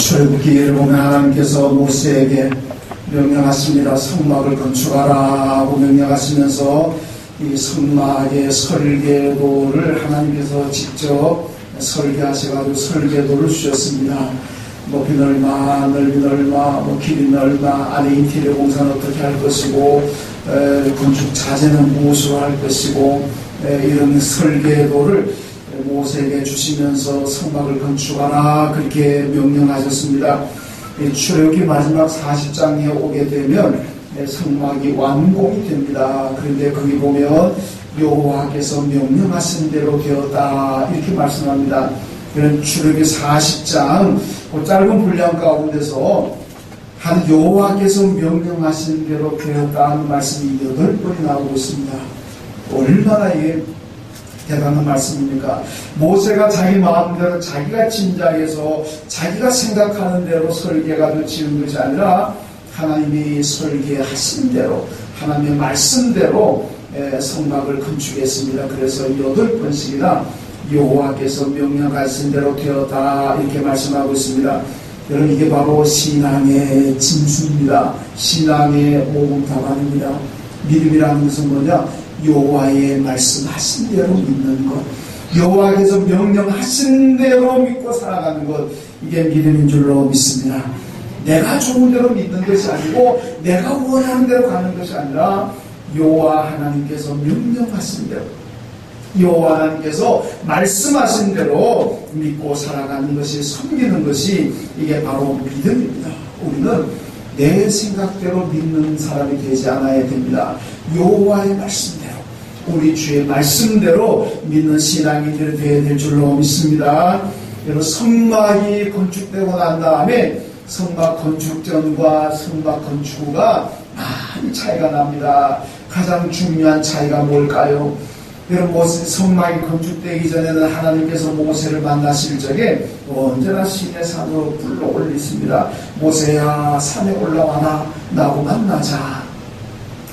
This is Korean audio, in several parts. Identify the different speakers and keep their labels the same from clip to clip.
Speaker 1: 출애굽기를 보면 하나님께서 모세에게 명령하십니다. 성막을 건축하라고 명령하시면서 이 성막의 설계도를 하나님께서 직접 설계하셔가지고 설계도를 주셨습니다. 높이는 얼마, 넓이는 얼마, 길이는 얼마, 안에 인테리어 공사는 어떻게 할 것이고, 건축 자재는 무엇으로 할 것이고, 이런 설계도를 모세에게 주시면서 성막을 건축하라 그렇게 명령하셨습니다. 출애굽기 마지막 40장에 오게 되면 성막이 완공이 됩니다. 그런데 거기 보면 여호와께서 명령하신 대로 되었다 이렇게 말씀합니다. 그런 출애굽기 40장 그 짧은 분량 가운데서 한 여호와께서 명령하신 대로 되었다는 말씀이 8번이 나오고 있습니다. 얼마나 이게 대단한 말씀입니까? 모세가 자기 마음대로 자기가 짐작해서 자기가 생각하는 대로 설계가 지은 것이 아니라 하나님이 설계하신 대로 하나님의 말씀대로 성막을 건축했습니다. 그래서 8번씩이나 여호와께서 명령하신 대로 되었다 이렇게 말씀하고 있습니다. 여러분 이게 바로 신앙의 진수입니다. 신앙의 모금답안입니다. 믿음이라는 것은 뭐냐? 여호와의 말씀하신 대로 믿는 것, 여호와께서 명령하신 대로 믿고 살아가는 것, 이게 믿음인 줄로 믿습니다. 내가 좋은 대로 믿는 것이 아니고 내가 원하는 대로 가는 것이 아니라 여호와 하나님께서 명령하신 대로, 여호와 하나님께서 말씀하신 대로 믿고 살아가는 것이, 섬기는 것이 이게 바로 믿음입니다. 우리는 내 생각대로 믿는 사람이 되지 않아야 됩니다. 여호와의 말씀대로, 우리 주의 말씀대로 믿는 신앙인들이 되어야 될 줄로 믿습니다. 여러분 성막이 건축되고 난 다음에 성막 건축 전과 성막 건축 후가 많이 차이가 납니다. 가장 중요한 차이가 뭘까요? 여러분 성막이 건축되기 전에는 하나님께서 모세를 만나실 적에 언제나 시내 산으로 불러 올리십니다. 모세야 산에 올라와라, 나하고 만나자.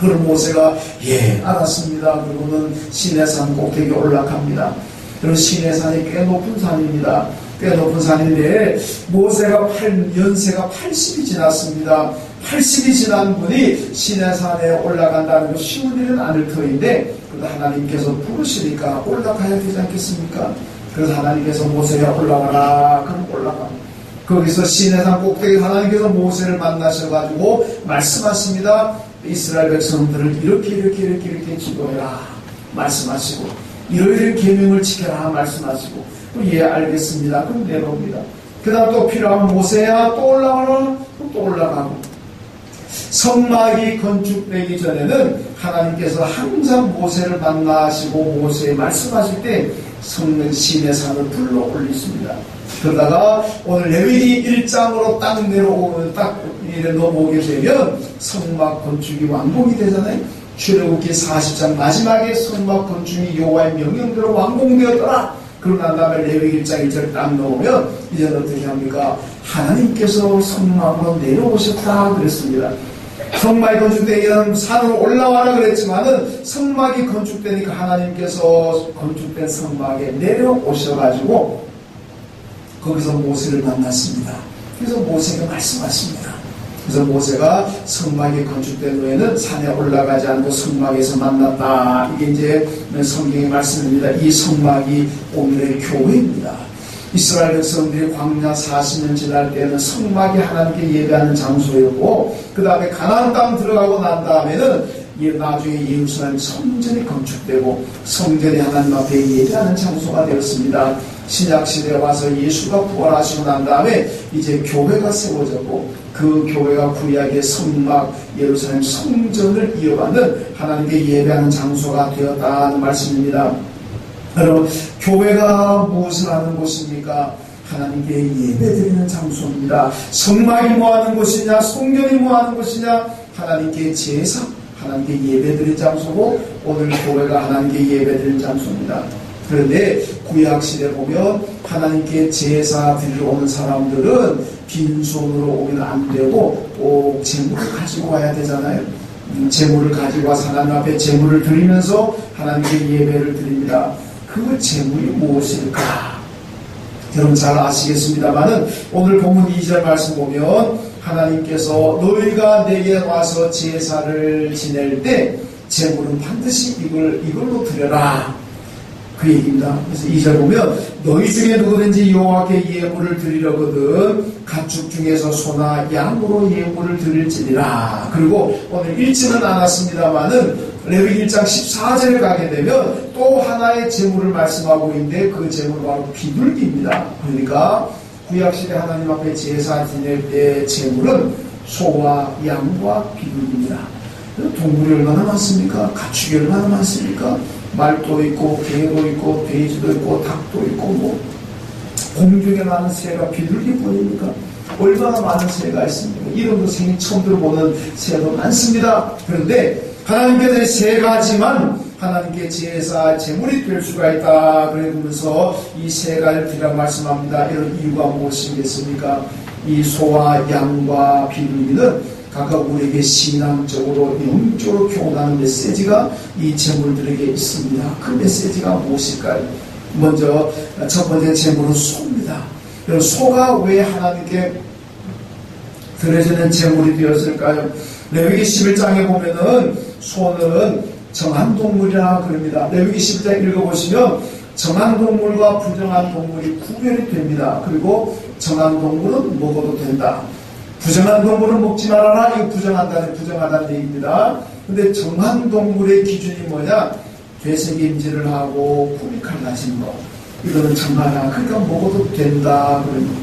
Speaker 1: 그럼 모세가 예 알았습니다. 그러고는 시내산 꼭대기 올라갑니다. 그럼 시내산이 꽤 높은 산입니다. 꽤 높은 산인데 모세가 연세가 80이 지났습니다. 80이 지난 분이 시내산에 올라간다는 거 쉬운 일은 아닐 터인데 그래도 하나님께서 부르시니까 올라가야 되지 않겠습니까? 그래서 하나님께서 모세야 올라가라. 그럼 올라갑니다. 거기서 시내산 꼭대기 하나님께서 모세를 만나셔가지고 말씀하십니다. 이스라엘 백성들을 이렇게 지도해라 말씀하시고 이러이러 계명을 지켜라 말씀하시고 예 알겠습니다. 그럼 내려옵니다. 그 다음 또 필요하면 모세야 또 올라가라. 또 올라가고 성막이 건축되기 전에는 하나님께서 항상 모세를 만나시고 모세에 말씀하실 때 시내 산을 불러 올리십니다. 그러다가 오늘 레위기 1장으로 딱 내려오면 딱 넘어오게 되면 성막 건축이 완공이 되잖아요. 출애굽기 40장 마지막에 성막 건축이 여호와의 명령대로 완공되었더라. 그러고 난 다음에 레위기 1장 1절 딱 넣으면 이제는 어떻게 합니까? 하나님께서 성막으로 내려오셨다 그랬습니다. 성막이 건축되기는 산으로 올라와라 그랬지만은 성막이 건축되니까 하나님께서 건축된 성막에 내려오셔가지고 거기서 모세를 만났습니다. 그래서 모세가 말씀하십니다. 그래서 모세가 성막이 건축된 후에는 산에 올라가지 않고 성막에서 만났다. 이게 이제 성경의 말씀입니다. 이 성막이 오늘의 교회입니다. 이스라엘 백성들이 광야 40년 지날 때는 성막이 하나님께 예배하는 장소였고 그 다음에 가나안 땅 들어가고 난 다음에는 나중에 예루살렘 성전이 건축되고 성전이 하나님 앞에 예배하는 장소가 되었습니다. 신약시대에 와서 예수가 부활하시고 난 다음에 이제 교회가 세워졌고 그 교회가 구약의 성막 예루살렘 성전을 이어받는 하나님께 예배하는 장소가 되었다는 말씀입니다. 여러분 교회가 무엇을 하는 곳입니까? 하나님께 예배드리는 장소입니다. 성막이 뭐하는 곳이냐, 성전이 뭐하는 곳이냐, 하나님께 제사, 하나님께 예배드리는 장소고 오늘 교회가 하나님께 예배드리는 장소입니다. 그런데 구약시대 보면 하나님께 제사 드리러 오는 사람들은 빈손으로 오면 안 되고 꼭 제물을 가지고 와야 되잖아요. 제물을 가지고 와서 하나님 앞에 제물을 드리면서 하나님께 예배를 드립니다. 그 제물이 무엇일까? 여러분 잘 아시겠습니다만은 오늘 본문 2절 말씀 보면 하나님께서 너희가 내게 와서 제사를 지낼 때 제물은 반드시 이걸로 드려라. 그 얘기입니다. 그래서 2절 보면 너희 중에 누구든지 여호와께 예물을 드리려거든 가축 중에서 소나 양으로 예물을 드릴지니라. 그리고 오늘 읽지는 않았습니다만은 레위기 1장 14절에 가게 되면 또 하나의 제물을 말씀하고 있는데 그 제물은 바로 비둘기입니다. 그러니까 구약시대 하나님 앞에 제사 지낼 때 제물은 소와 양과 비둘기입니다. 동물이 얼마나 많습니까? 가축이 얼마나 많습니까? 말도 있고 개도 있고 돼지도 있고 닭도 있고 뭐 공중에 나는 새가 비둘기뿐입니까? 얼마나 많은 새가 있습니까? 이름도 생일 처음 들어보는 새도 많습니다. 그런데 하나님께서 세 가지만 하나님께 제사 제물이 될 수가 있다. 그러면서 이 세 가지를 드리라고 말씀합니다. 이런 이유가 무엇이겠습니까? 이 소와 양과 비둘기는 각각 우리에게 신앙적으로 영적으로 교훈하는 메시지가 이 제물들에게 있습니다. 그 메시지가 무엇일까요? 먼저 첫 번째 제물은 소입니다. 소가 왜 하나님께 드려지는 제물이 되었을까요? 레위기 11장에 보면은 소는 정한 동물이라 그럽니다. 레위기 11장 읽어보시면 정한 동물과 부정한 동물이 구별이 됩니다. 그리고 정한 동물은 먹어도 된다. 부정한 동물은 먹지 말아라. 이거 부정하다는 얘기입니다. 근데 정한 동물의 기준이 뭐냐? 되새김질을 하고 꿀이 갈라진 거. 이거는 정하라. 그러니까 먹어도 된다. 그럽니다.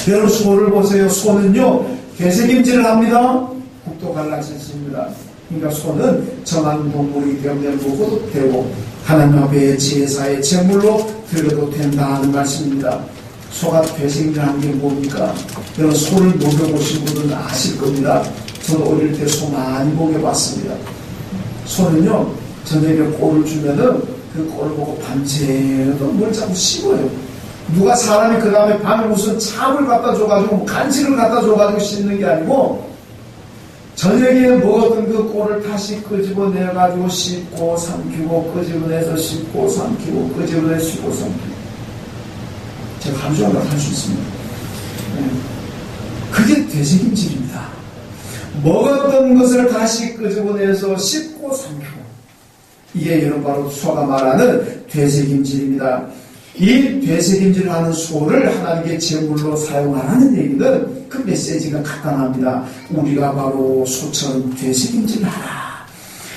Speaker 1: 여러분 소를 보세요. 소는요, 되새김질을 합니다. 국도 갈라졌습니다. 그러니까 소는 정한 동물이기 때문에 먹어도 되고 하나님 앞에 제사의 제물로 드려도 된다는 말씀입니다. 소가 되새김질하는 게 뭡니까? 여러분 소를 먹여보신 분들은 아실 겁니다. 저도 어릴 때 소 많이 먹여봤습니다. 소는요, 저녁에 꼴을 주면은 그 꼴을 보고 밤새도 뭘 자꾸 씹어요. 누가 사람이 그 다음에 밤에 무슨 참을 갖다 줘가지고 간식을 갖다 줘가지고 씹는 게 아니고 저녁에 먹었던 그 꼴을 다시 끄집어내가지고 씹고 삼키고 끄집어내서 씹고 삼키고 끄집어내서 씹고 삼키고 제가 하루 종일 할 수 있습니다. 그게 되새김질입니다. 먹었던 것을 다시 끄집어내서 씹고 삼키고 이게 여러분 바로 소가 말하는 되새김질입니다. 이 되새김질을 하는 소를 하나님께 제물로 사용하라는 얘기는 그 메시지가 간단합니다. 우리가 바로 소처럼 되새김질을 하라.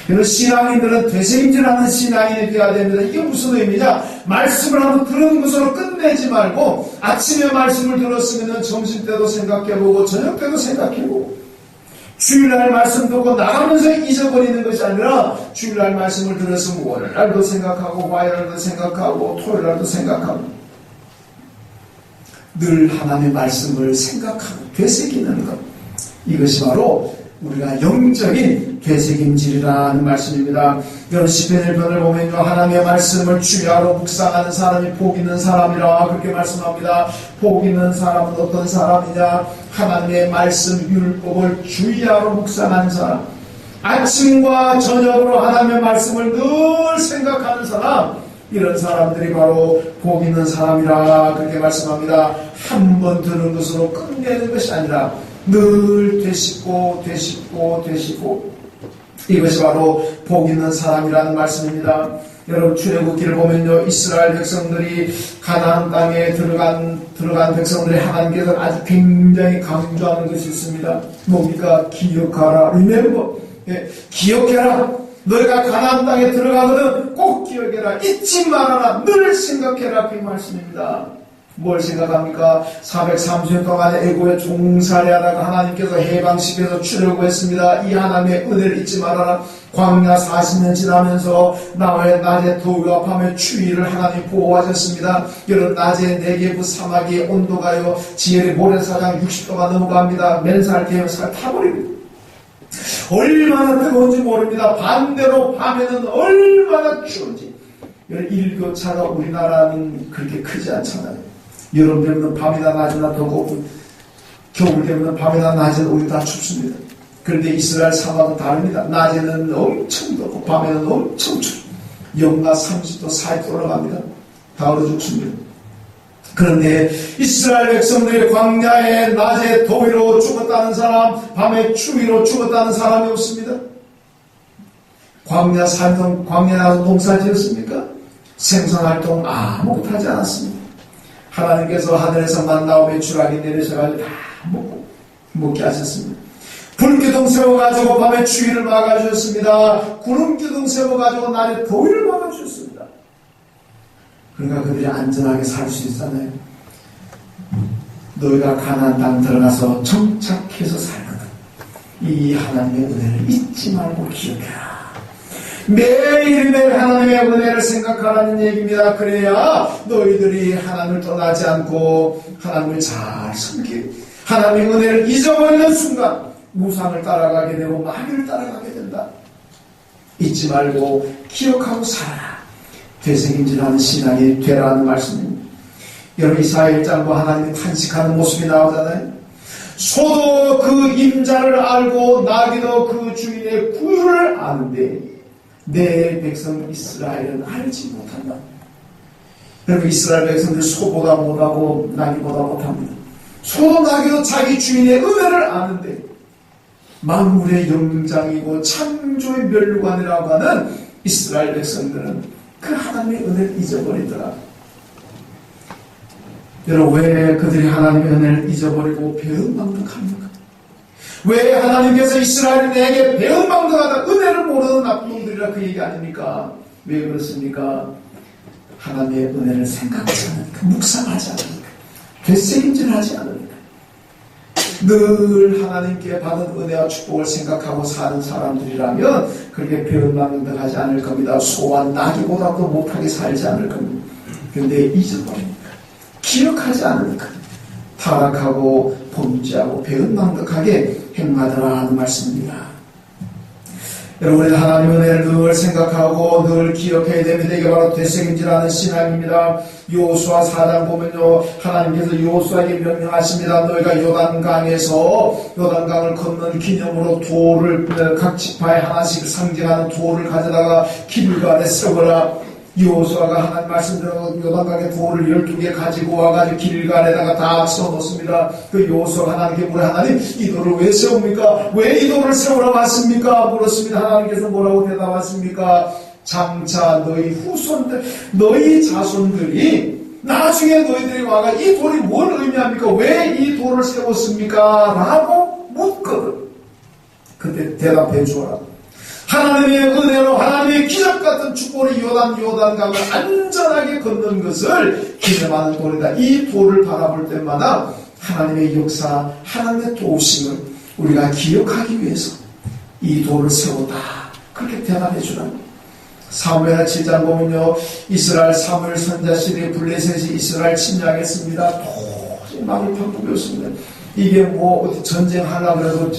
Speaker 1: 그래서 신앙인들은 되새김질하는 신앙인이 되어야 됩니다. 이게 무슨 의미냐? 말씀을 한번 들은 것으로 끝내지 말고 아침에 말씀을 들었으면 점심때도 생각해보고 저녁때도 생각해보고 주일날 말씀 듣고 나가면서 잊어버리는 것이 아니라 주일날 말씀을 들었으면 월요일날도 생각하고 화요일날도 생각하고 토요일날도 생각하고 늘 하나님의 말씀을 생각하고 되새기는 것, 이것이 바로 우리가 영적인 되새김질이라는 말씀입니다. 여러분 시편 1편을 보면요, 하나님의 말씀을 주야로 묵상하는 사람이 복 있는 사람이라 그렇게 말씀합니다. 복 있는 사람은 어떤 사람이냐? 하나님의 말씀 율법을 주야로 묵상하는 사람, 아침과 저녁으로 하나님의 말씀을 늘 생각하는 사람, 이런 사람들이 바로 복 있는 사람이라 그렇게 말씀합니다. 한 번 들은 것으로 끝내는 것이 아니라 늘 되씹고 이것이 바로 복 있는 사람이라는 말씀입니다. 여러분 출애굽기를 보면요, 이스라엘 백성들이 가나안 땅에 들어간 백성들이 하나님께서 아주 굉장히 강조하는 것이 있습니다. 뭡니까? 기억하라. Remember. 예, 기억해라. 너희가 가나안 땅에 들어가거든 꼭 기억해라. 잊지 말아라. 늘 생각해라. 그 말씀입니다. 뭘 생각합니까? 430년 동안 애고에 종살이하다가 하나님께서 해방시켜서 출애굽했습니다. 이 하나님의 은혜를 잊지 말아라. 광야 40년 지나면서 나와의 낮에 더위와 밤에 추위를 하나님 보호하셨습니다. 여러분 낮에 네게부 사막의 온도가요 지엘의 모래사장 60도가 넘어갑니다. 맨살 개면 살 타버립니다. 얼마나 뜨거운지 모릅니다. 반대로 밤에는 얼마나 추운지. 일교차가 우리나라는 그렇게 크지 않잖아요. 여름 되면 밤이나 낮이나 더고 겨울 되면 밤이나 낮에는 우리 다 춥습니다. 그런데 이스라엘 사막은 다릅니다. 낮에는 엄청 덥고 밤에는 엄청 춥습니다. 영하 30도 40도 올라갑니다. 다 얼어 죽습니다. 그런데 이스라엘 백성들이 광야에 낮에 더위로 죽었다는 사람, 밤에 추위로 죽었다는 사람이 없습니다. 광야 살던, 광야 나서 농사 지었습니까? 생산활동 아무것도 하지 않았습니다. 하나님께서 하늘에서 만나오 메추라기 내리셔가지고 다 먹게 하셨습니다. 불기둥 세워가지고 밤에 추위를 막아주셨습니다. 구름기둥 세워가지고 낮에 더위를 막아주셨습니다. 그러니까 그들이 안전하게 살 수 있잖아요. 너희가 가나안 땅 들어가서 정착해서 살거든. 이 하나님의 은혜를 잊지 말고 기억해라. 매일매일 하나님의 은혜를 생각하라는 얘기입니다. 그래야 너희들이 하나님을 떠나지 않고 하나님을 잘 섬기고 하나님의 은혜를 잊어버리는 순간 우상을 따라가게 되고 마귀를 따라가게 된다. 잊지 말고 기억하고 살아라. 되새김질하는 신앙이 되라는 말씀입니다. 여러분 이사야 1장과 하나님이 탄식하는 모습이 나오잖아요. 소도 그 임자를 알고 나귀도 그 주인의 구유를 아는데 내 백성 이스라엘은 알지 못한다. 여러분 이스라엘 백성들 소보다 못하고 나귀보다 못합니다. 소도 나귀도 자기 주인의 은혜를 아는데 만물의 영장이고 창조의 멸류관이라고 하는 이스라엘 백성들은 그 하나님의 은혜를 잊어버리더라. 여러분 왜 그들이 하나님의 은혜를 잊어버리고 배은망덕합니까? 왜 하나님께서 이스라엘에게 배은망덕하다 은혜를 모르는 나쁜 놈들이라 그 얘기 아닙니까? 왜 그렇습니까? 하나님의 은혜를 생각하지 않으니까, 묵상하지 않으니까, 되새김질하지 않으니까, 늘 하나님께 받은 은혜와 축복을 생각하고 사는 사람들이라면 그렇게 배은망덕하지 않을 겁니다. 소와 나귀보다도 못하게 살지 않을 겁니다. 그런데 잊어버리니까, 기억하지 않으니까 타락하고 범죄하고 배은망덕하게 행하더라 하는 말씀입니다. 여러분의 하나님의 은혜를 늘 생각하고 늘 기억해야 됩니다. 이게 바로 되새김질하는 신앙입니다. 여호수아 4장 보면요, 하나님께서 여호수아에게 명령하십니다. 너희가 요단강을 건넌 기념으로 돌을 각 지파에 하나씩 상징하는 돌을 가져다가 길갈에 세워라. 여호수아가 하나님 말씀대로 요단강에 돌을 12개 가지고 와가지고 길갈에다가 다 세워놓습니다. 그 여호수아가 하나님께 물어, 하나님 이 돌을 왜 세웁니까? 왜 이 돌을 세우라고 하십니까? 물었습니다. 하나님께서 뭐라고 대답하십니까? 장차 너희 후손들, 너희 자손들이 나중에 너희들이 와가 이 돌이 뭘 의미합니까? 왜 이 돌을 세웠습니까? 라고 묻거든. 그때 대답해 주어라. 하나님의 은혜로 하나님의 기적같은 축복으로 요단강을 안전하게 걷는 것을 기념하는 돌이다. 이 돌을 바라볼 때마다 하나님의 역사, 하나님의 도우심을 우리가 기억하기 위해서 이 돌을 세웠다. 그렇게 대답해 주랍니다. 사무엘 7장 보면요, 이스라엘 사무엘 선자 시대에 블레셋이 이스라엘 침략했습니다. 도저히 마음이 바쁘었습니다. 이게 뭐 어디 전쟁하려고 해도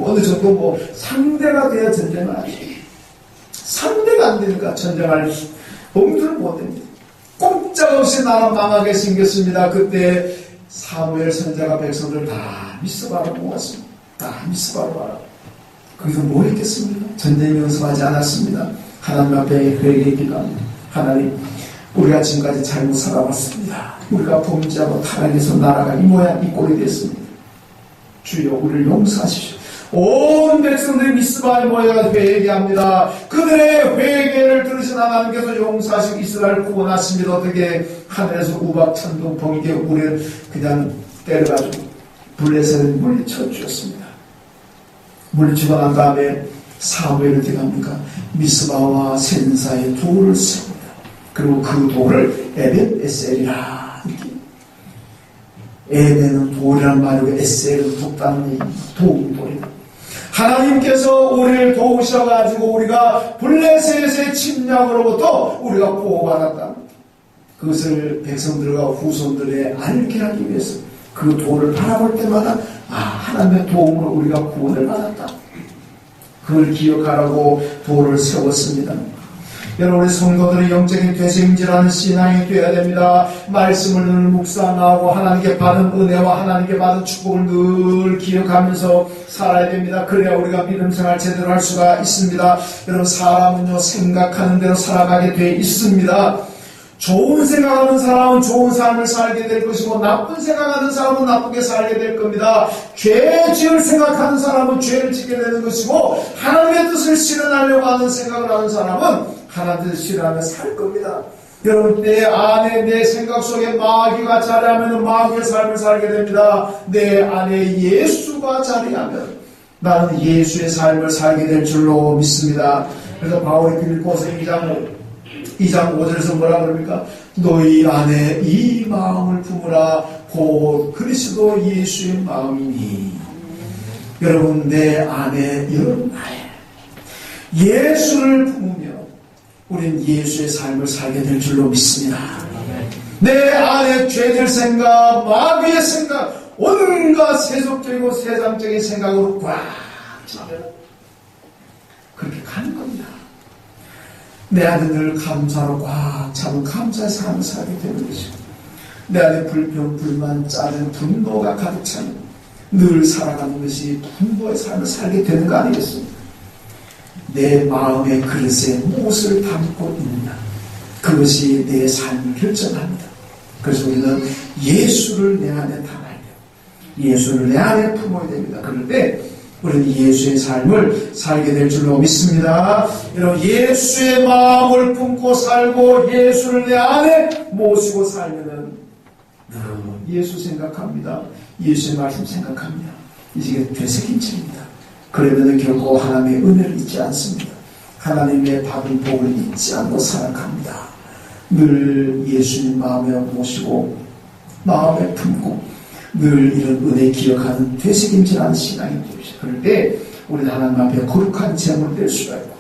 Speaker 1: 어느 정도 뭐 상대가 돼야 전쟁을 하지. 상대가 안 되니까 전쟁할 엄두를 못 냅니다. 꼼짝없이 나라 망하게 생겼습니다. 그때 사무엘 선자가 백성들 다 미스바로 모았습니다. 다 미스바로 와라. 거기서 뭐 했겠습니까? 전쟁 연습하지 않았습니다. 하나님 앞에 회개 기도합니다. 하나님, 우리가 지금까지 잘못 살아왔습니다. 우리가 범죄하고 타락해서 나라가 이 모양 이 꼴이 됐습니다. 주여 우리를 용서하십시오. 온 백성들이 미스바에 모여가지고 회개합니다. 그들의 회개를 들으신 하나님께서 용서하시고 이스라엘을 구원하십니다. 어떻게 하늘에서 우박 천둥 번개 우리를 그냥 때려가지고 블레셋을 물리쳐 주셨습니다. 물리치고 난 다음에 사무엘을 어떻게 합니까? 미스바와 센사의 돌을 세웁니다. 그리고 그 돌을 에벳 에셀이라 이렇게. 에벤은 돌이란 말이고 에셀은 돕다는 얘기입니다. 도움 돌이다. 하나님께서 우리를 도우셔가지고 우리가 블레셋의 침략으로부터 우리가 보호받았다. 그것을 백성들과 후손들에 알게 하기 위해서 그 돌을 바라볼 때마다 하나님의 도움으로 우리가 구원을 받았다. 그걸 기억하라고 돌을 세웠습니다. 여러분, 우리 성도들의 영적인 되새김질하는 신앙이 되어야 됩니다. 말씀을 늘 묵상하고 하나님께 받은 은혜와 하나님께 받은 축복을 늘 기억하면서 살아야 됩니다. 그래야 우리가 믿음 생활 제대로 할 수가 있습니다. 여러분, 사람은요 생각하는 대로 살아가게 돼 있습니다. 좋은 생각하는 사람은 좋은 삶을 살게 될 것이고 나쁜 생각하는 사람은 나쁘게 살게 될 겁니다. 죄 지을 생각하는 사람은 죄를 짓게 되는 것이고 하나님의 뜻을 실현하려고 하는 생각을 하는 사람은 하나님의 뜻을 실현하며 살 겁니다. 여러분, 내 안에 내 생각 속에 마귀가 자리하면 마귀의 삶을 살게 됩니다. 내 안에 예수가 자리하면 나는 예수의 삶을 살게 될 줄로 믿습니다. 그래서 바울이 빌립보서 2장 5절에서 뭐라 그럽니까? 너희 안에 이 마음을 품으라 곧 그리스도 예수의 마음이니. 여러분, 내 안에 여러분 안에 예수를 품으며 우린 예수의 삶을 살게 될 줄로 믿습니다. 내 안에 죄될 생각, 마귀의 생각, 온갖 세속적이고 세상적인 생각으로 꽉 차면 그렇게 가는 겁니다. 내 안에 늘 감사로 꽉 차면 감사의 삶을 살게 되는 것이고 내 안에 불평, 불만, 짜증, 분노가 가득 차면 늘 살아가는 것이 분노의 삶을 살게 되는 거 아니겠습니까? 내 마음의 그릇에 무엇을 담고 있느냐, 그것이 내 삶을 결정합니다. 그래서 우리는 예수를 내 안에 담아야 돼요. 예수를 내 안에 품어야 됩니다. 그럴 때 우리는 예수의 삶을 살게 될 줄로 믿습니다. 여러분, 예수의 마음을 품고 살고 예수를 내 안에 모시고 살면은 예수 생각합니다. 예수의 말씀 생각합니다. 이게 되새긴 책입니다. 그러면 결코 하나님의 은혜를 잊지 않습니다. 하나님의 받은 복을 잊지 않고 살아갑니다. 늘 예수님 마음에 모시고 마음에 품고 늘 이런 은혜 기억하는 되새김질하는 신앙이 되십시오. 그럴 때 우리는 하나님 앞에 거룩한 제물이 될 수가 있고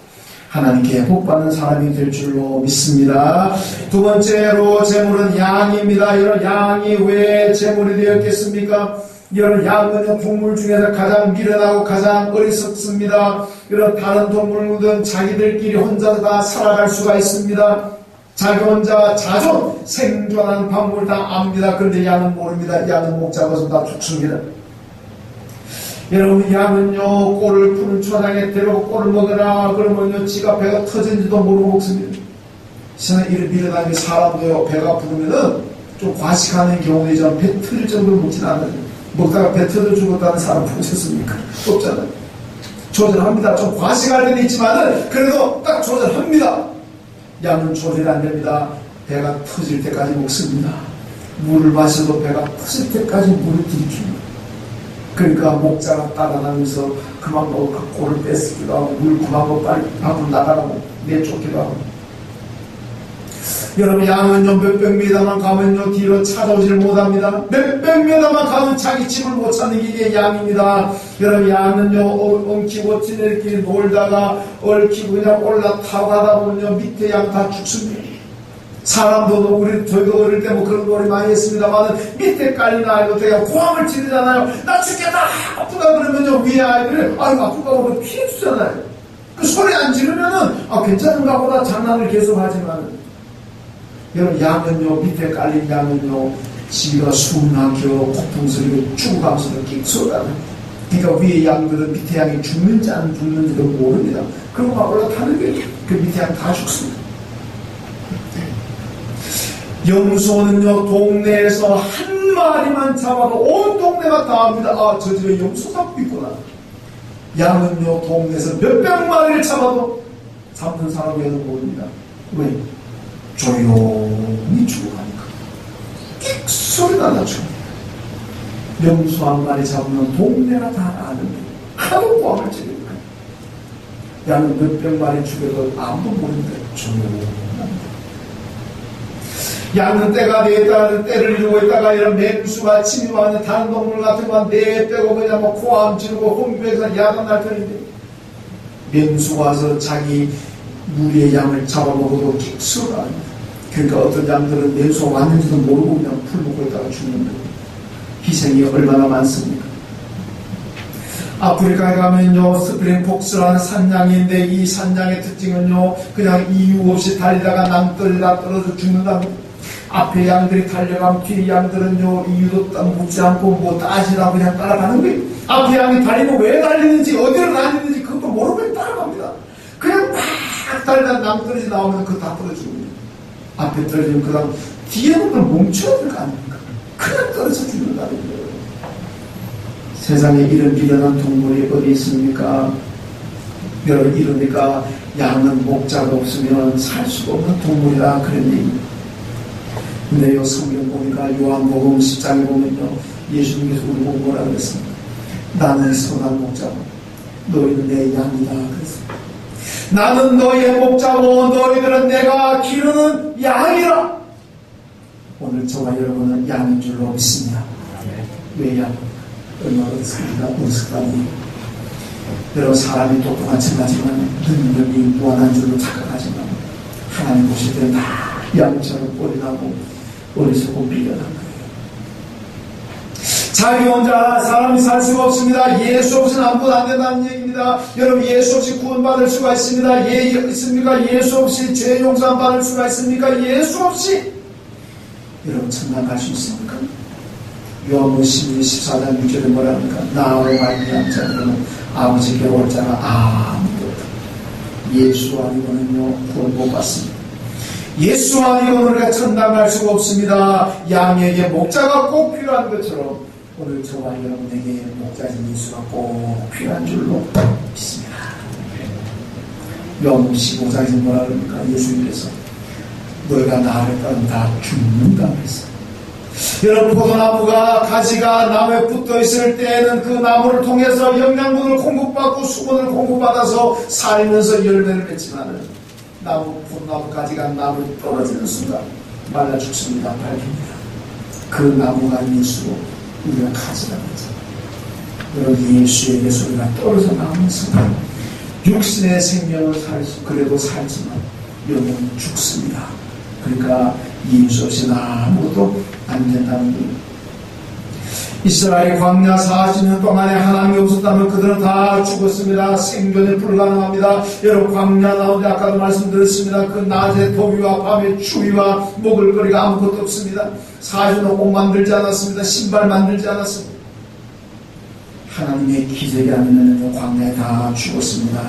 Speaker 1: 하나님께 복받는 사람이 될 줄로 믿습니다. 두 번째로 제물은 양입니다. 여러분, 양이 왜 제물이 되었겠습니까? 이런 양은 동물 중에서 가장 미련하고 가장 어리석습니다. 이런 다른 동물들은 자기들끼리 혼자 다 살아갈 수가 있습니다. 자기 혼자 자존 생존하는 방법을 다 압니다. 그런데 양은 모릅니다. 양은 목 잡아서 다 죽습니다. 여러분, 양은요 꼴을 푸는 초장에 데려고 꼴을 먹으라 그러면요 지가 배가 터진지도 모르고 먹습니다. 세상에 이런 미련한 사람도요 배가 부르면은 좀 과식하는 경우도 있지만 배 터질 정도로 먹진 않아요. 먹다가 배 터져 죽었다는 사람 보셨습니까? 없잖아요. 조절합니다. 좀 과식할 때도 있지만은 그래도 딱 조절합니다. 양은 조절이 안 됩니다. 배가 터질 때까지 먹습니다. 물을 마셔도 배가 터질 때까지 물을 들이킵니다. 그러니까 목자가 따라다니면서 그만 먹고 꼴을 뺏기도 하고 물 그만 먹고 빨리 밖으로 나가라고 내쫓기도 하고. 여러분, 양은요 몇백 미터만 가면요 뒤로 찾아오지를 못합니다. 몇백 미터만 가면 자기 집을 못 찾는 게 이게 양입니다. 여러분, 양은요 엉키고 지네끼리 놀다가 얽히고 그냥 올라타고 하다 보면요 밑에 양 다 죽습니다. 사람도 저희도 어릴 때 뭐 그런 놀이 많이 했습니다만 밑에 깔린 아이도 되게 고함을 지르잖아요. 나 죽겠다 아프다 그러면요 위에 아이들이 아이고 아프다 그러면 피해주잖아요. 그 소리 안 지르면은 괜찮은가 보다 장난을 계속 하지만 여러분, 양은요 밑에 깔린 양은요 지가 숨 막혀 고통 소리로 쭉 하면서 쏟아요. 그러니까 위에 양들은 밑에 양이 죽는지 안 죽는지도 모릅니다. 그러고 막 올라타는 게 그 밑에 양 다 죽습니다. 염소는요 동네에서 한 마리만 잡아도 온 동네가 다 압니다. 저 집에 염소 잡고 있구나. 양은요 동네에서 몇백 마리를 잡아도 잡는 사람에는 모릅니다. 왜? 조용히 죽어가니까 끽 소리가 나죠. 염소 한 마리 잡으면 동네가 다 아는데 하도 꽝을 지르니까 양은 몇백 마리 죽여도 아무도 모르는데 조용합니다. 양은 때가 됐다가 때를 이루고 있다가 이런 맹수가 침입하고 있는 다른 동물 같은 건 내 빼고 그냥 뭐 코암 지르고 홍비에서 야간 날 편인데 맹수가 와서 자기 무리의 양을 잡아먹어도 킥수가 아닙니다. 그러니까 어떤 양들은 맹수가 왔는지도 모르고 그냥 풀 먹고 있다가 죽는다. 희생이 얼마나 많습니까? 아프리카에 가면요 스프링폭스라는 산양인데 이 산양의 특징은요 그냥 이유 없이 달리다가 낭떠리다 떨어져 죽는답니다. 앞에 양들이 달려가면 뒤에 양들은요 이유도 묻지 않고 뭐 따지라고 그냥 따라가는 거예요. 앞에 양이 달리면 왜 달리는지 어디로 달리는지 그것도 모르고 따라갑니다. 그냥 막 달리다 낭떠러지 나오면 그거 다 떨어지고 앞에 떨어지면 그 다음 뒤에는 걸 멈춰야 될 거 아닙니까? 그냥 떨어져 죽는다는 거예요. 세상에 이런 미련한 동물이 어디 있습니까? 여러분, 이러니까 양은 목자가 없으면 살 수가 없는 동물이라 그런 얘기입니다. 근데 요 성경 보니까 요한복음 10장에 보면요, 예수님께서 우리 보고 뭐라 그랬습니까? 나는 선한 목자고 너희는 내 양이다 그랬습니다. 나는 너희의 목자고 너희들은 내가 기르는 양이라. 오늘 저와 여러분은 양인 줄로 믿습니다. 왜 양? 얼마나 그렇습니까? 우습다니. 여러분, 사람이 똑똑한 척하지만 능력이 무한한 줄로 착각하지만 하나님 보실 때는 다 양처럼 꼴이 나고 어리석고 미련한 거예요. 자기 혼자 사람이 살 수가 없습니다. 예수 없이는 아무것도 안 된다는 얘기입니다. 여러분, 예수 없이 구원받을 수가 있습니다. 있습니까? 예수 없이 죄 용서 받을 수가 있습니까? 예수 없이 여러분 천당 갈 수 있습니까? 요한복음 14장 6절에 뭐라 합니까? 나로 말미암은 자들은 아버지께 올 자가 아무도 없다. 예수 아니고는요 구원 못 받습니다. 예수 아니고는 우리가 천당 갈 수가 없습니다. 양에게 목자가 꼭 필요한 것처럼 오늘 저와 여러분에게 목자인 예수가 꼭 필요한 줄로 믿습니다. 요한복음 15장에서 뭐라 그럽니까? 예수님께서 너희가 나를 따르면 다 죽는다 그랬어요. 여러분, 포도나무가 가지가 나무에 붙어 있을 때에는 그 나무를 통해서 영양분을 공급받고 수분을 공급받아서 살면서 열매를 맺지만은 포도나무 가지가 나무에 떨어지는 순간 말라 죽습니다. 밝힙니다. 그 나무가 예수로 우리가 가지라고 하죠. 여러분, 예수에게서 우리가 떨어져 나오는 순간 육신의 생명을 그래도 살지만 영혼은 죽습니다. 그러니까 예수 없이는 아무것도 안 된다는 거예요. 이스라엘 광야 40년 동안에 하나님이 없었다면 그들은 다 죽었습니다. 생존이 불가능합니다. 여러분, 광야 나오는데 아까도 말씀드렸습니다. 그 낮에 더위와 밤에 추위와 먹을 거리가 아무것도 없습니다. 40년 옷 만들지 않았습니다. 신발 만들지 않았습니다. 하나님의 기적이 아니면 광야에 다 죽었습니다.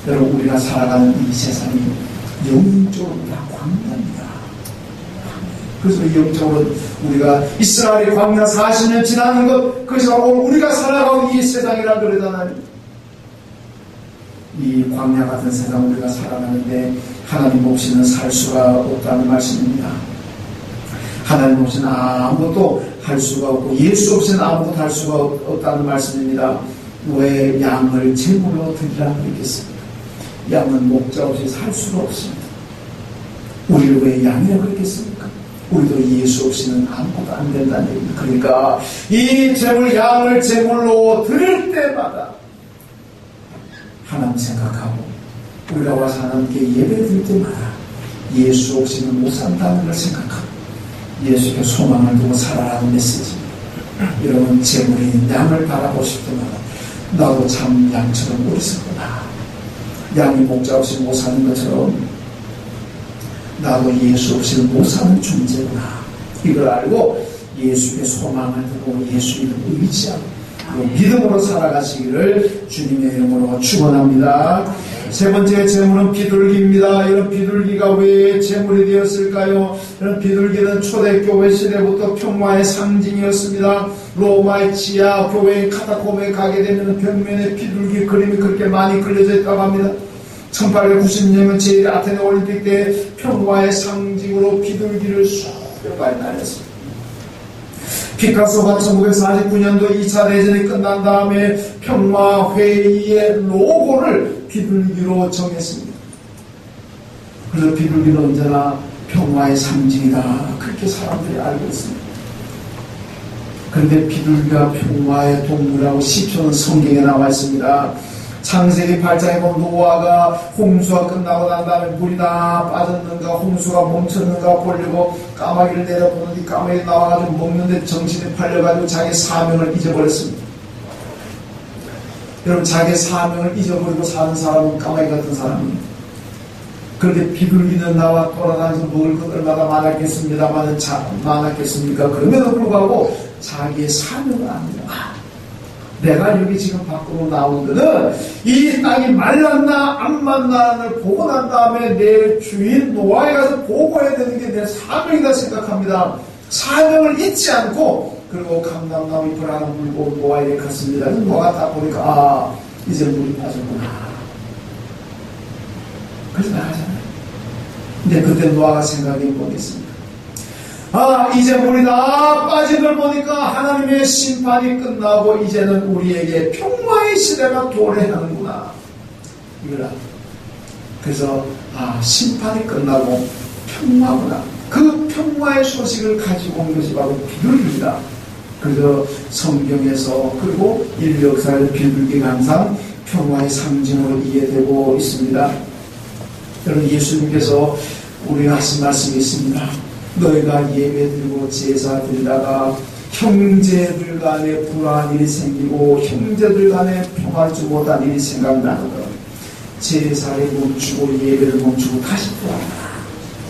Speaker 1: 여러분, 우리가 살아가는 이 세상이 영적으로 다 광야입니다. 그래서 영적으로 우리가 이스라엘의 광야 40년 지나는 것, 그래서 우리가 살아가는 이 세상이라 그러잖아요. 이 광야 같은 세상 우리가 살아가는데 하나님 없이는 살 수가 없다는 말씀입니다. 하나님 없이는 아무것도 할 수가 없고 예수 없이는 아무것도 할 수가 없다는 말씀입니다. 왜 양을 제물로 드리라 그랬겠습니까? 양은 목자 없이 살 수가 없습니다. 우리를 왜 양이라고 그랬겠습니까? 우리도 예수 없이는 아무것도 안 된다는 얘기입니다. 그러니까 이 제물, 양을 제물로 드릴 때마다 하나님 생각하고 우리가 와서 하나님께 예배 드릴 때마다 예수 없이는 못 산다는 걸 생각하고 예수께 소망을 두고 살아라는 메시지입니다. 여러분, 제물인 양을 바라보실 때마다 나도 참 양처럼 어리석구나. 양이 목자 없이 못 사는 것처럼 나도 예수 없이는 못 사는 존재구나. 이걸 알고 예수의 소망을 두고 예수 이름을 의지하고 믿음으로 살아가시기를 주님의 이름으로 축원합니다. 세 번째 제물은 비둘기입니다. 이런 비둘기가 왜 제물이 되었을까요? 이런 비둘기는 초대교회 시대부터 평화의 상징이었습니다. 로마의 지하 교회인 카타콤에 가게 되면 벽면에 비둘기 그림이 그렇게 많이 그려져 있다고 합니다. 1890년 제1 아테네 올림픽 때 평화의 상징으로 비둘기를 수백 발 날렸습니다. 피카소가 1949년도 2차 대전이 끝난 다음에 평화회의의 로고를 비둘기로 정했습니다. 그래서 비둘기는 언제나 평화의 상징이다. 그렇게 사람들이 알고 있습니다. 그런데 비둘기가 평화의 동물이라고 시편은 성경에 나와 있습니다. 창세기 8장에 보면 노아가 홍수가 끝나고 난 다음에 물이 다 빠졌는가 홍수가 멈췄는가 보려고 까마귀를 내려보는데 까마귀 나와가지고 먹는데 정신이 팔려가지고 자기 사명을 잊어버렸습니다. 여러분, 자기 사명을 잊어버리고 사는 사람은 까마귀 같은 사람입니다. 그런데 비둘기는 나와 돌아다니면서 먹을 것 얼마나 많았겠습니까? 그럼에도 불구하고 자기의 사명을 압니다. 내가 여기 지금 밖으로 나온 거는 이 땅이 말랐나 안 말랐나를 보고 난 다음에 내 주인 노아에 가서 보고해야 되는 게 내 사명이다 생각합니다. 사명을 잊지 않고 그리고 감람나무 잎을 하나 물고 노아에게 갔습니다. 노아가 딱 보니까 이제 물이 빠졌구나. 그래서 나가잖아요. 근데 그때 노아가 생각해 보겠습니다. 이제 물이 다 빠진 걸 보니까 하나님의 심판이 끝나고 이제는 우리에게 평화의 시대가 도래하는구나. 이거라. 그래서 심판이 끝나고 평화구나. 그 평화의 소식을 가지고 온 것이 바로 비둘기입니다. 그래서 성경에서 그리고 인류 역사의 비둘기가 항상 평화의 상징으로 이해되고 있습니다. 여러분, 예수님께서 우리가 하신 말씀이 있습니다. 너희가 예배드리고 제사 드리다가 형제들 간에 불화한 일이 생기고 형제들 간에 평화를 주지 못한 일이 생각나거든 제사를 멈추고 예배를 멈추고 다시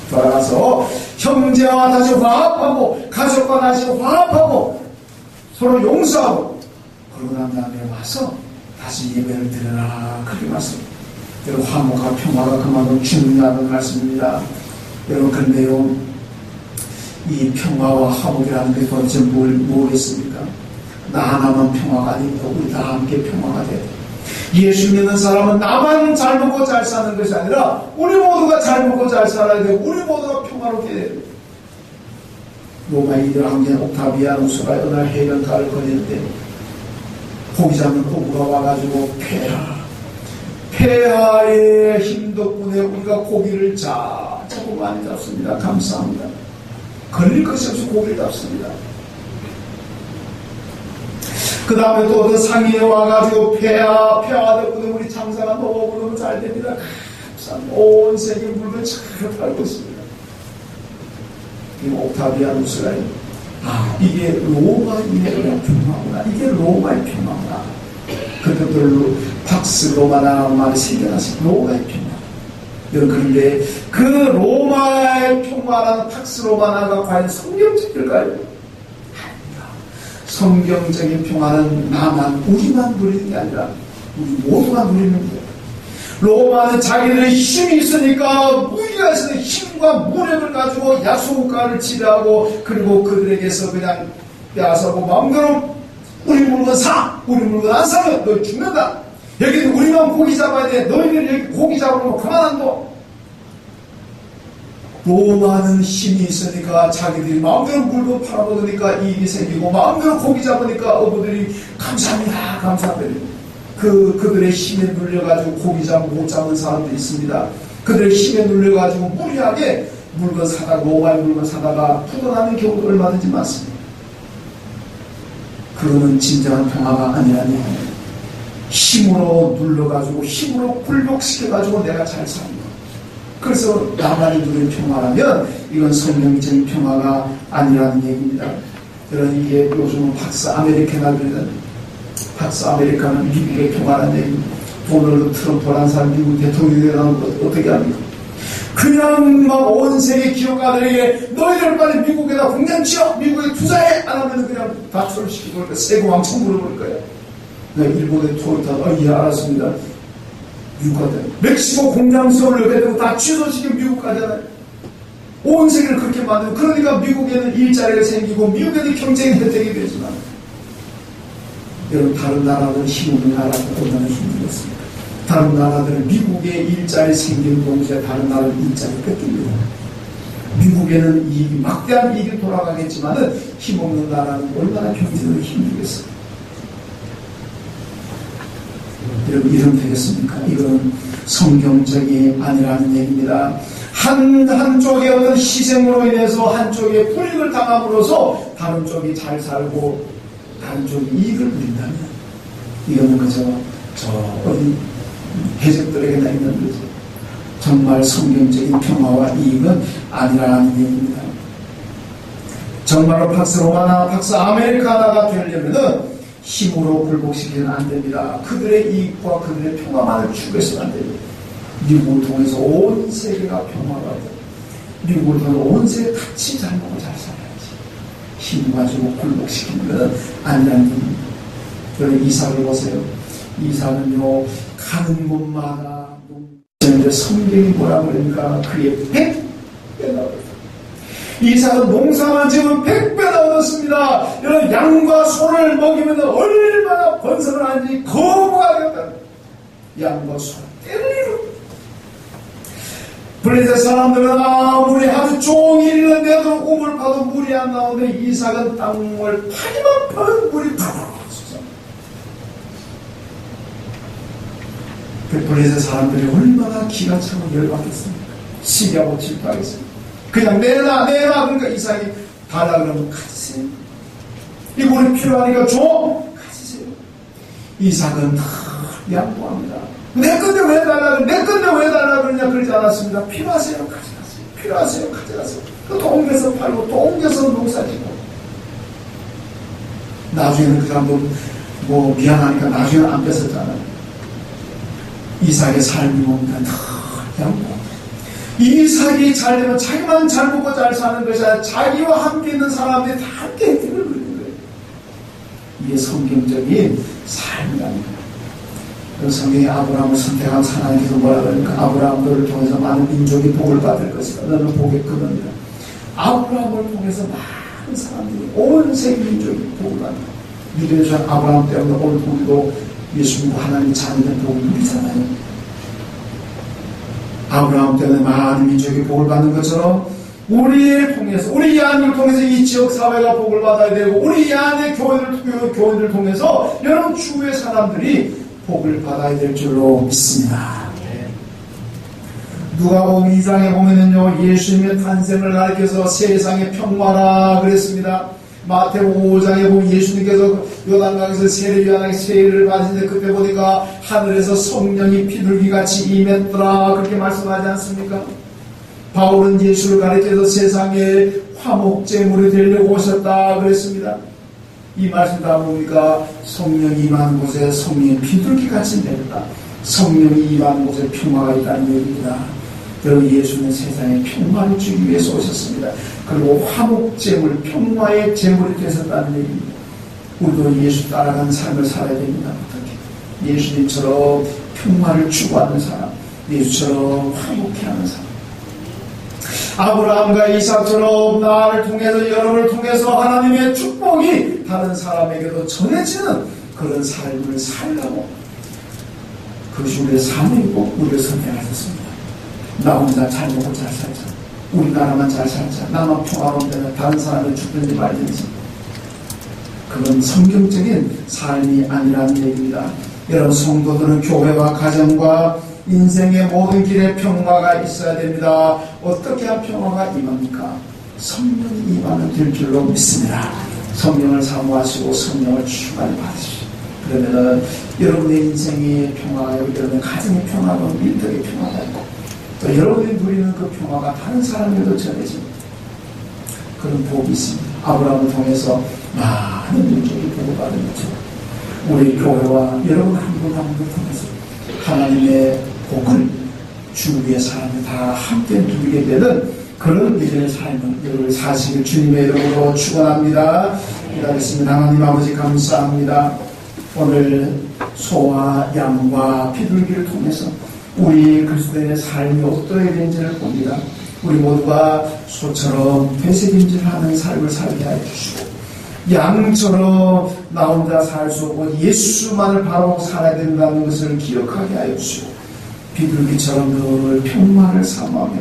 Speaker 1: 돌아가서 형제와 다시 화합하고 가족과 다시 화합하고 서로 용서하고 그러고 난 다음에 와서 다시 예배를 드려라. 그렇게 말씀합니다. 여러분, 화목과 평화가 그만큼 중요한 말씀입니다. 여러분, 그런데요, 이 평화와 화목이라는 게 도대체 뭐겠습니까? 나 하나만 평화가 아닙니다. 우리 다 함께 평화가 돼야 돼요. 예수 믿는 사람은 나만 잘 먹고 잘 사는 것이 아니라 우리 모두가 잘 먹고 잘 살아야 되고 우리 모두가 평화롭게 돼야 돼요. 로마 1대 황제 옥타비아누스가 어느 날 해변가를 거니는데 고기 잡는 고구가 와가지고 폐하의 힘 덕분에 우리가 고기를 자꾸 많이 잡습니다. 감사합니다. 걸릴 것이 없이 고기를 잡습니다. 그 다음에 또 어떤 상인에 와가지고 폐하 덕분에 우리 장사가 너무 잘 됩니다. 감사합니다. 온 세계 물건 잘 팔고 있습니다. 이 옥타비아누스가 이게 로마의 평화구나. 이게 로마의 평화구나. 그들로 팍스 로마나라는 말이 생겨났어요. 로마의 평화. 그런데 그 로마의 평화라는 팍스 로마나가 과연 성경적일까요? 아닙니다. 성경적인 평화는 우리만 누리는 게 아니라 우리 모두가 누리는 거예요. 로마는 자기들의 힘이 있으니까 무기가 있으니 힘과 무력을 가지고 야수국가를 지배하고 그리고 그들에게서 그냥 빼앗아고 마음대로 우리 물건 사! 우리 물건 안 사면 너 죽는다! 여기는 우리만 고기 잡아야 돼! 너희들 여기 고기 잡으면 그만한다! 로마는 힘이 있으니까 자기들이 마음대로 물건 팔아먹으니까 이익이 생기고 마음대로 고기 잡으니까 어부들이 감사합니다! 감사합니다! 그들의 힘에 눌려가지고 고기 못 잡는 사람들이 있습니다. 그들의 힘에 눌려가지고 무리하게 물건 사다가 로마의 물건 사다가 풀어나는 경우도 얼마든지 많습니다. 그거는 진정한 평화가 아니라니 힘으로 눌러가지고 힘으로 굴복시켜가지고 내가 잘 사는 거. 그래서 나만이 누린 평화라면 이건 성경적인 평화가 아니라는 얘기입니다. 그런 이게 요즘은 박스 아메리카나들은 박스 아메리카는 미국의 평화라는 얘기입니다. 도널드 트럼프라는 사람 미국 대통령이 되는 것 어떻게 합니까? 그냥 막 온 세계 기업가들에게 너희들 빨리 미국에다 공장 지어! 미국에 투자해! 안 하면 그냥 다 철시키고 그러니까 세금 왕청 물어볼 거예요. 일본의 토요타도 예 알았습니다. 미국 가잖아요. 멕시코 공장 서울을 해도 다 취소시키고 미국 가잖아요. 온 세계를 그렇게 만들고 그러니까 미국에는 일자리가 생기고 미국에는 경쟁 혜택이 되지만 여러분 다른 나라는 힘없는 나라가 얼마나 힘들었습니까? 다른 나라들은 미국에 일자리 생기는 동시에 다른 나라는 일자리 뺏깁니다. 미국에는 이익이 막대한 이익이 돌아가겠지만은 힘없는 나라는 얼마나 경제적으로 힘들겠어요. 여러분 이러면 되겠습니까? 이건 성경적이 아니라는 얘기입니다. 한쪽의 어떤 희생으로 인해서 한쪽에 불이익을 당함으로써 다른 쪽이 잘 살고 다른 쪽이 이익을 누린다면 이거는 그저 어디 해적들에게나 있는 거죠. 정말 성경적인 평화와 이익은 아니라는 얘기입니다. 정말로 팍스 로마나 팍스 아메리카나가 되려면은 힘으로 굴복시키면 안 됩니다. 그들의 이익과 그들의 평화만을 추구해서는 안 됩니다. 미국을 통해서 온 세계가 평화가 되고 미국을 통해서 온 세계 같이 잘 먹고 잘 살아야지. 힘 가지고 굴복시키는 것은 아니라는 겁니다. 여러분 이삭을 보세요. 이삭은요 가는 곳마다 성경이 뭐라고 그러니까 그게 100배나 얻었다. 이삭은 농사만 지으면 100배나 얻었습니다. 여러분 양과 소를 먹이면 얼마나 번성을 하는지 거부가 되었다. 양과 소 때리고 블레셋 사람들은 아무리 하루 종일 있는데도 우물 파도 물이 안 나오는데 이삭은 땅을 파기만 파면 물이 푹 블레셋 사람들이 얼마나 기가 차고 열받겠습니까? 시기하고 질투하겠습니까? 그냥 내놔 그러니까 이삭이 달라 그러면 가지세요. 이 물이 필요하니까 줘 가지세요. 이삭은 다 양보합니다. 내 건데 왜 달라 그러냐 그러지 않았습니다. 필요하세요 가져가세요. 필요하세요 가져가세요. 또 옮겨서 팔고 또 옮겨서 농사지고 나중에는 그 사람도 뭐 미안하니까 나중에는 안 뺏었잖아요. 이삭의 삶이 뭡니까? 양보. 이삭이 잘 되면 자기만 잘 먹고 잘 사는 것이 아니라 자기와 함께 있는 사람들이 다 함께 혜택을 누리는 거예요. 이게 성경적인 삶이랍니다. 성경이 아브라함을 선택한 하나님께서 뭐라 그러니까 아브라함을 통해서 많은 민족이 복을 받을 것이다. 너는 복의 근원이다. 아브라함을 통해서 많은 사람들이 온 세계 민족이 복을 받는다. 믿음의 전 아브라함 때문에 오늘 우리도 예수 믿고 하나님 자녀된 복을 누리잖아요. 아브라함 때문에 많은 민족이 복을 받는 것처럼 우리를 통해서 우리 이 안을 통해서 이 지역 사회가 복을 받아야 되고 우리 이 안의 교회들을 통해서 여러분 주위의 사람들이 복을 받아야 될 줄로 믿습니다. 누가복음 2장에 보면은요 예수님의 탄생을 가리켜서 세상의 평화라 그랬습니다. 마태복음 5장에 보면 예수님께서 요단강에서 세례 요한에게 세례를 받으시는데 그때 보니까 하늘에서 성령이 비둘기같이 임했더라 그렇게 말씀하지 않습니까? 바울은 예수를 가리켜서 세상에 화목제물이 되려고 오셨다 그랬습니다. 이 말씀 다 보니까 성령이 임하는 곳에 성령이 비둘기같이 내렸다. 성령이 임하는 곳에 평화가 있다는 얘기입니다. 여러분 예수는 세상에 평화를 주기 위해서 오셨습니다. 그리고 화목제물, 평화의 제물이 되셨다는 얘기입니다. 우리도 예수 따라가는 삶을 살아야 됩니다. 어떻게? 예수님처럼 평화를 추구하는 사람, 예수처럼 화목해하는 사람. 아브라함과 이삭처럼 나를 통해서 여러분을 통해서 하나님의 축복이 다른 사람에게도 전해지는 그런 삶을 살라고 그것이 우리의 삶이고 우리를 선택하셨습니다. 나 혼자 잘 먹고 잘 살자. 우리나라만 잘 살자. 나만 평화로운 데는 다른 사람을 죽든지 말든지. 그건 성경적인 삶이 아니라는 얘기입니다. 여러분 성도들은 교회와 가정과 인생의 모든 길에 평화가 있어야 됩니다. 어떻게 하면 평화가 임합니까? 성령이 임하면 될 줄로 믿습니다. 성령을 사모하시고 성령을 충만히 받으시오. 그러면은 여러분의 인생의 평화가 있고 여러분의 가정의 평화가 있고 일터의 평화가 있고 또 여러분이 누리는 그 평화가 다른 사람에게도 전해집니다. 그런 복이 있습니다. 아브라함을 통해서 많은 민족이 복을 받은 것처럼 우리 교회와 여러분 한 분 한 분을 통해서 하나님의 복을 주위의 사람이 다 함께 누리게 되는 그런 믿음의 삶을 여러분 사시길 주님의 이름으로 축원합니다. 기도하겠습니다. 하나님 아버지 감사합니다. 오늘 소와 양과 비둘기를 통해서 우리 그리스도인의 삶이 어떠해야 되는지를 봅니다. 우리 모두가 소처럼 되새김질하는 삶을 살게 하여 주시고 양처럼 나 혼자 살 수 없고 예수만을 바라보고 살아야 된다는 것을 기억하게 하여 주시고 비둘기처럼 늘 평화를 사모하며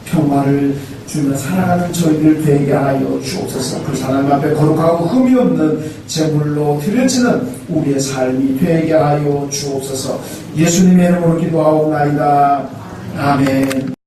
Speaker 1: 평화를 주며 살아가는 저희들 되게 하여 주옵소서. 그 하나님 앞에 거룩하고 흠이 없는 제물로 드려지는 우리의 삶이 되게 하여 주옵소서. 예수님의 이름으로 기도하옵나이다. 아멘.